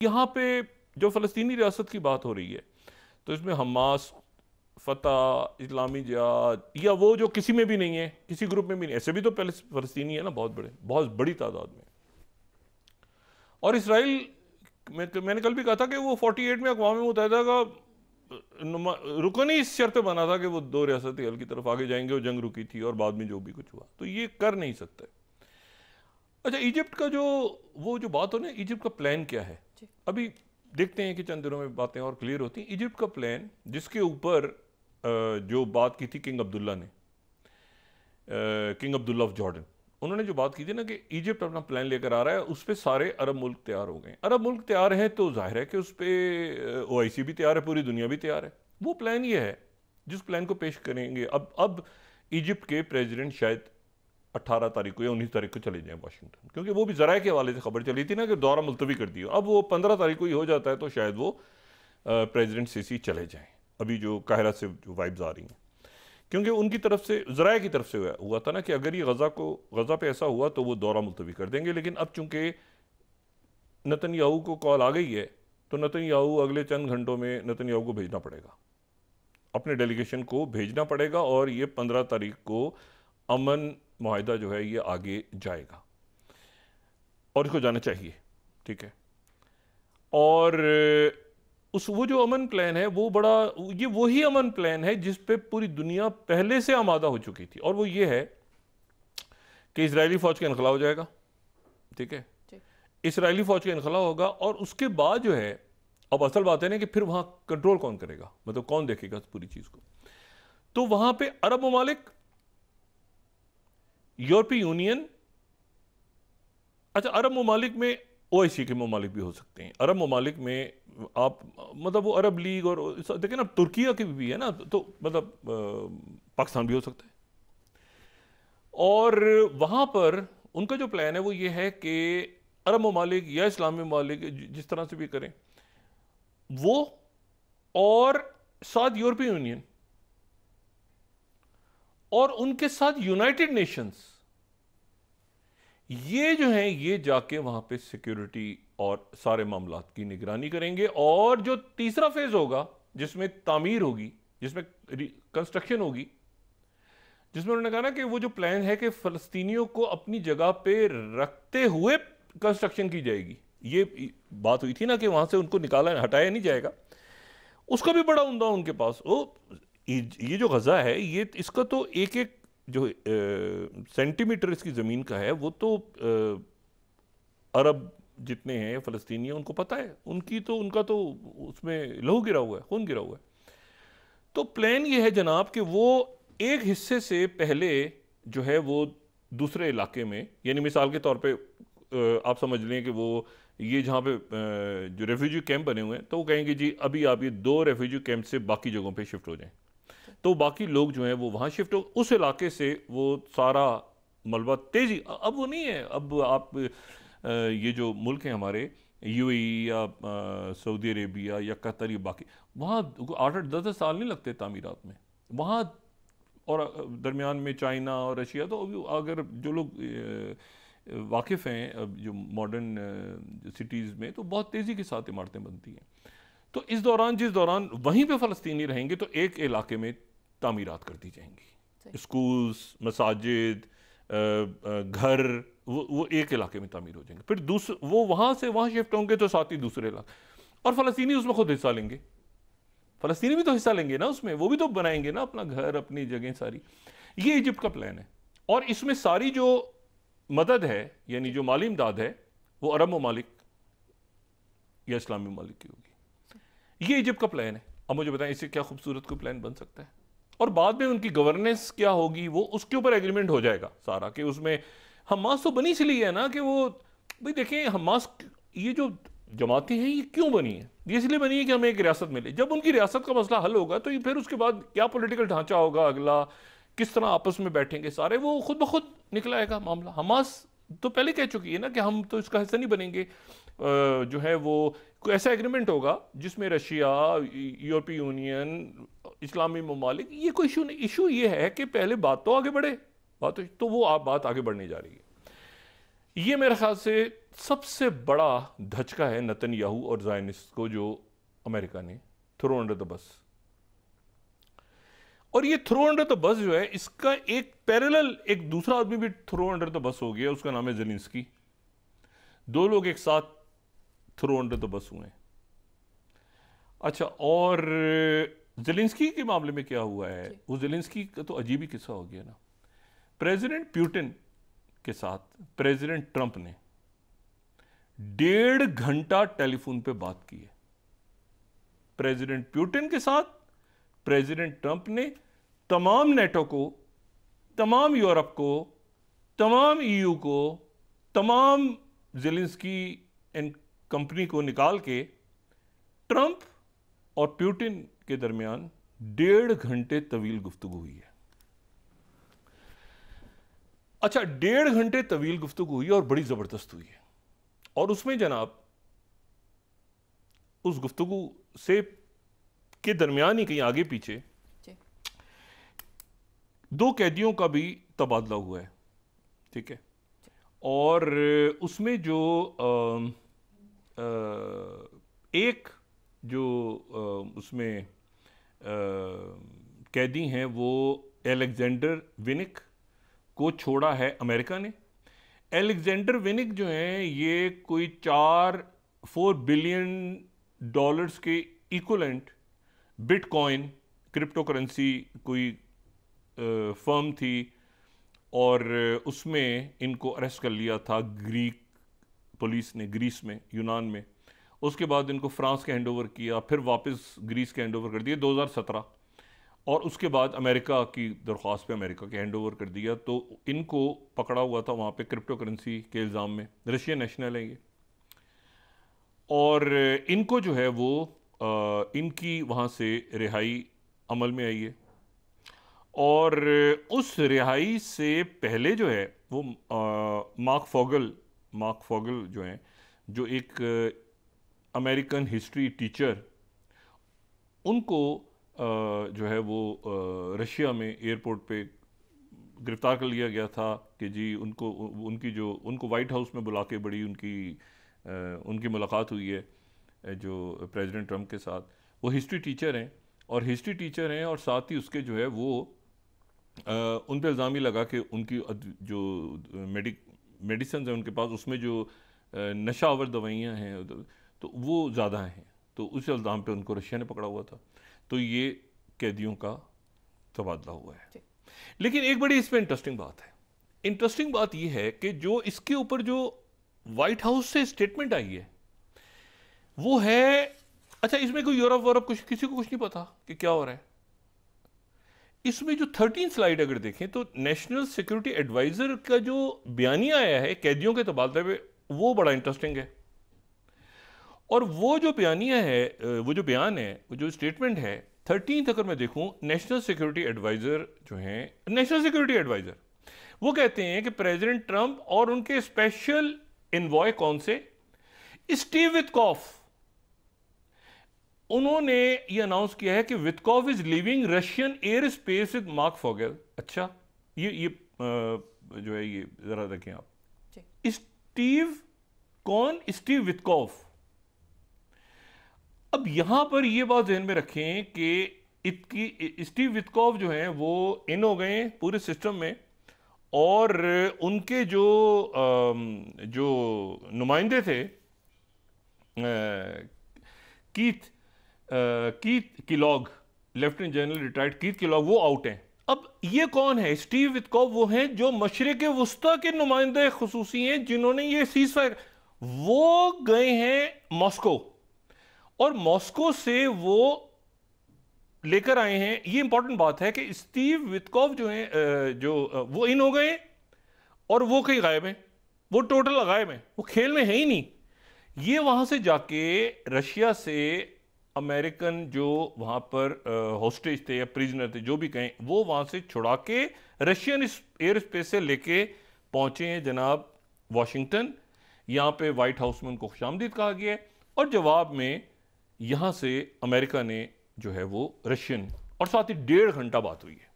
यहाँ पे जो फ़लस्तीनी रियासत की बात हो रही है तो इसमें हमास, फ़तह, इस्लामी जिहाद या वो जो किसी में भी नहीं है, किसी ग्रुप में भी नहीं, ऐसे भी तो पहले फ़लस्तीनी है ना, बहुत बड़ी तादाद में। और इसराइल मैंने कल भी कहा था कि वो 48 में अक़वाम मुत्तहिदा का रुकन ही इस शर्त पे बना था कि वो दो रियासती हल की तरफ आगे जाएंगे और जंग रुकी थी और बाद में जो भी कुछ हुआ, तो ये कर नहीं सकते। अच्छा, इजिप्ट का जो बात हो ना, इजिप्ट का प्लान क्या है, अभी देखते हैं कि चंद दिनों में बातें और क्लियर होती हैं। इजिप्ट का प्लान, जिसके ऊपर जो बात की थी किंग अब्दुल्ला ने, किंग अब्दुल्ला ऑफ जॉर्डन, उन्होंने जो बात की थी ना कि इजिप्ट अपना प्लान लेकर आ रहा है, उस पर सारे अरब मुल्क तैयार हो गए। अरब मुल्क तैयार हैं तो जाहिर है कि उस पर OIC भी तैयार है, पूरी दुनिया भी तैयार है। वो प्लान ये है जिस प्लान को पेश करेंगे। अब इजिप्ट के प्रेसिडेंट शायद 18 तारीख को या 19 तारीख को चले जाएं वाशिंगटन, क्योंकि वो भी ज़राए के हवाले से खबर चली थी ना कि दौरा मुलतवी कर दिया। अब वो 15 तारीख को ही हो जाता है तो शायद वो प्रेसिडेंट सीसी चले जाएं, अभी जो काहिरा से जो वाइब्स आ रही हैं, क्योंकि उनकी तरफ से, ज़राए की तरफ से हुआ था ना कि अगर ये गज़ा पे ऐसा हुआ तो वो दौरा मुलतवी कर देंगे। लेकिन अब चूंकि नेतन्याहू को कॉल आ गई है तो नेतन्याहू अगले चंद घंटों में नेतन्याहू को भेजना पड़ेगा, अपने डेलीगेशन को भेजना पड़ेगा, और ये 15 तारीख को अमन मुआहिदा जो है ये आगे जाएगा और इसको जाना चाहिए, ठीक है। और वो जो अमन प्लान है वो ये वही अमन प्लान है जिस पे पूरी दुनिया पहले से आमादा हो चुकी थी, और वो ये है कि इजरायली फौज का इनखला हो जाएगा, ठीक है। इजरायली फौज का इनखला होगा और उसके बाद जो है, अब असल बात है ना कि फिर वहां कंट्रोल कौन करेगा, मतलब कौन देखेगा पूरी चीज को। तो वहां पे अरब ममालिक, यूरोपीय यूनियन, अच्छा अरब ममालिक में OIC के ममालिक भी हो सकते हैं। अरब ममालिक में आप मतलब वो अरब लीग और देखिए ना, तुर्किया की भी है ना, तो मतलब पाकिस्तान भी हो सकता है। और वहां पर उनका जो प्लान है वो ये है कि अरब ममालिक या इस्लामी ममालिक जिस तरह से भी करें वो, और साथ यूरोपीय यूनियन और उनके साथ यूनाइटेड नेशंस, ये जो है ये जाके वहां पे सिक्योरिटी और सारे मामलात की निगरानी करेंगे। और जो तीसरा फेज होगा जिसमें तामीर होगी, जिसमें कंस्ट्रक्शन होगी, जिसमें उन्होंने कहा ना कि वो जो प्लान है कि फलस्तीनियों को अपनी जगह पे रखते हुए कंस्ट्रक्शन की जाएगी, ये बात हुई थी ना कि वहां से उनको निकाला हटाया नहीं जाएगा, उसका भी बड़ा उम्दा उनके पास। ये जो गजा है ये, इसका तो एक एक जो सेंटीमीटर इसकी ज़मीन का है वो तो अरब जितने हैं फ़लस्तीनी उनको पता है, उनका तो उसमें लहू गिरा हुआ है, खून गिरा हुआ है। तो प्लान ये है जनाब कि वो एक हिस्से से पहले जो है वो दूसरे इलाके में, यानी मिसाल के तौर पे आप समझ लें कि वो ये जहाँ पे जो रेफ्यूजी कैंप बने हुए हैं, तो वो कहेंगे जी अभी आप ये 2 रेफ्यूजी कैंप से बाकी जगहों पे शिफ्ट हो जाएं, तो बाकी लोग जो हैं वो वहाँ शिफ्ट हो, उस इलाके से वो सारा मलबा तेजी, अब वो नहीं है। अब आप ये जो मुल्क हैं हमारे UAE या सऊदी अरेबिया या कतर, ये बाकी वहाँ 8-8 10-10 साल नहीं लगते तामीरात में वहाँ, और दरमियान में चाइना और रशिया। तो अगर जो लोग वाकिफ़ हैं जो मॉडर्न सिटीज़ में, तो बहुत तेज़ी के साथ इमारतें बनती हैं। तो जिस दौरान वहीं पे फ़लस्तीनी रहेंगे तो एक इलाके में तामीरात कर दी जाएंगी, स्कूल्स, मसाजिद, घर, वो एक इलाके में तामीर हो जाएंगे। फिर वो वहाँ से वहाँ शिफ्ट होंगे तो साथ ही दूसरे इलाके, और फ़लस्तीनी उसमें खुद हिस्सा लेंगे। फ़लस्तीनी भी तो हिस्सा लेंगे ना उसमें, वो भी तो बनाएंगे ना अपना घर, अपनी जगह सारी। ये इजिप्ट का प्लान है, और इसमें सारी जो मदद है, यानी जो माली इमदाद है, वो अरब ममालिक या इस्लामी ममालिक की होगी। ये इजिप्ट का प्लान है। अब मुझे बताएं इससे क्या खूबसूरत कोई प्लान बन सकता है। और बाद में उनकी गवर्नेंस क्या होगी वो उसके ऊपर एग्रीमेंट हो जाएगा सारा, कि उसमें हमास तो बनी इसलिए है ना कि वो, भाई देखिए हमास, ये जो जमातें हैं ये क्यों बनी है, ये इसलिए बनी है कि हमें एक रियासत मिले। जब उनकी रियासत का मसला हल होगा तो फिर उसके बाद क्या पॉलिटिकल ढांचा होगा अगला, किस तरह आपस में बैठेंगे सारे, वो खुद ब खुद निकल आएगा मामला। हमास तो पहले कह चुकी है ना कि हम तो इसका हिस्सा नहीं बनेंगे। जो है वो कोई ऐसा एग्रीमेंट होगा जिसमें रशिया, यूरोपीय यूनियन, इस्लामी ममालिक, ये कोई इशू नहीं। इशू ये है कि पहले बात तो आगे बढ़े, तो वो बात आगे बढ़ने जा रही है। ये मेरे ख्याल से सबसे बड़ा धचका है नेतन्याहू और ज़ायनिस्ट को जो अमेरिका ने थ्रो अंडर द बस। और ये थ्रो अंडर द बस जो है, इसका एक पैरेलल एक दूसरा आदमी भी थ्रो अंडर द बस हो गया, उसका नाम है ज़ेलेंस्की। दो लोग एक साथ थ्रो अंडर द बस हुए। अच्छा, और ज़ेलेंस्की के मामले में क्या हुआ है, वो ज़ेलेंस्की का तो अजीब ही किस्सा हो गया ना। प्रेसिडेंट पुतिन के साथ प्रेसिडेंट ट्रंप ने 1.5 घंटा टेलीफोन पे बात की है। प्रेसिडेंट पुतिन के साथ प्रेसिडेंट ट्रंप ने तमाम नेटो को, तमाम यूरोप को, तमाम ईयू को, तमाम ज़ेलेंस्की एंड कंपनी को निकाल के ट्रंप और पुतिन के दरमियान 1.5 घंटे तवील गुफ्तगू हुई है। अच्छा, 1.5 घंटे तवील गुफ्तगू हुई और बड़ी जबरदस्त हुई है। और उसमें जनाब उस गुफ्तगू से के दरमियान ही कहीं आगे पीछे 2 कैदियों का भी तबादला हुआ है, ठीक है। और उसमें जो एक जो उसमें कैदी हैं वो एलेक्जेंडर विनिक को छोड़ा है अमेरिका ने। एलेक्जेंडर विनिक जो हैं ये कोई 4 बिलियन डॉलर्स के इक्वलेंट बिटकॉइन क्रिप्टो करेंसी कोई फर्म थी, और उसमें इनको अरेस्ट कर लिया था ग्रीक पुलिस ने, ग्रीस में, यूनान में। उसके बाद इनको फ्रांस के हैंडओवर किया, फिर वापस ग्रीस के हैंडओवर कर दिया 2017, और उसके बाद अमेरिका की दरख्वास्त पे अमेरिका के हैंडओवर कर दिया। तो इनको पकड़ा हुआ था वहाँ पे क्रिप्टो करेंसी के इल्ज़ाम में। रशियन नेशनल है ये, और इनको जो है वो इनकी वहाँ से रिहाई अमल में आई है। और उस रिहाई से पहले जो है वो मार्क फोगल जो हैं, जो एक अमेरिकन हिस्ट्री टीचर, उनको जो है वो रशिया में एयरपोर्ट पे गिरफ्तार कर लिया गया था कि जी उनको वाइट हाउस में बुला के बड़ी उनकी मुलाकात हुई है जो प्रेसिडेंट ट्रंप के साथ। वो हिस्ट्री टीचर हैं, और साथ ही उसके जो है वो उन पर इल्ज़ाम ही लगा कि उनकी जो मेडिसिन है उनके पास, उसमें जो नशा आवर दवाइयाँ हैं तो वो ज़्यादा हैं। तो उस इल्ज़ाम पे उनको रशिया ने पकड़ा हुआ था। तो ये कैदियों का तबादला हुआ है। लेकिन एक बड़ी इसमें इंटरेस्टिंग बात ये है कि जो इसके ऊपर जो वाइट हाउस से स्टेटमेंट आई है वो है, अच्छा इसमें कोई यूरोप किसी को कुछ नहीं पता कि क्या हो रहा है। इसमें जो 13 स्लाइड अगर देखें तो नेशनल सिक्योरिटी एडवाइजर का जो बयानिया आया है कैदियों के तबादले पे, वो बड़ा इंटरेस्टिंग है। और वो जो बयानिया है, वो जो बयान है, वो जो स्टेटमेंट है 13 अगर मैं देखूं, नेशनल सिक्योरिटी एडवाइजर जो हैं, नेशनल सिक्योरिटी एडवाइजर वो कहते हैं कि प्रेसिडेंट ट्रंप और उनके स्पेशल इनवॉय कौन से, स्टीव विटकॉफ, उन्होंने ये अनाउंस किया है कि Witkoff is leaving Russian airspace with Marc Fogel. अच्छा, ये जो है ये जरा देखें आप, स्टीव विटकॉफ। अब यहां पर ये बात ध्यान में रखें कि स्टीव विटकॉफ जो हैं वो इन हो गए पूरे सिस्टम में, और उनके जो नुमाइंदे थे Keith Kellogg, lieutenant general retired Keith Kellogg, वो आउट हैं। अब ये कौन है? स्टीव विटकॉफ वो हैं जो मशरिक़ वुस्ता के नुमाइंदे खुसूसी हैं, जिन्होंने ये सीज़फायर, वो गए हैं मॉस्को, और मॉस्को से वो लेकर आए हैं। ये इंपॉर्टेंट बात है कि स्टीव विटकॉफ जो हैं वो इन हो गए और वो कहीं गायब हैं, वो टोटल गायब हैं, वो खेल में है ही नहीं। ये वहां से जाके रशिया से अमेरिकन जो वहां पर हॉस्टेज थे या प्रिजनर थे, जो भी कहें, वो वहां से छुड़ा के रशियन एयर स्पेस से लेके पहुंचे हैं जनाब वाशिंगटन। यहां पे व्हाइट हाउस में उनको खुशामदीद कहा गया है, और जवाब में यहां से अमेरिका ने जो है वो रशियन, और साथ ही 1.5 घंटा बात हुई है।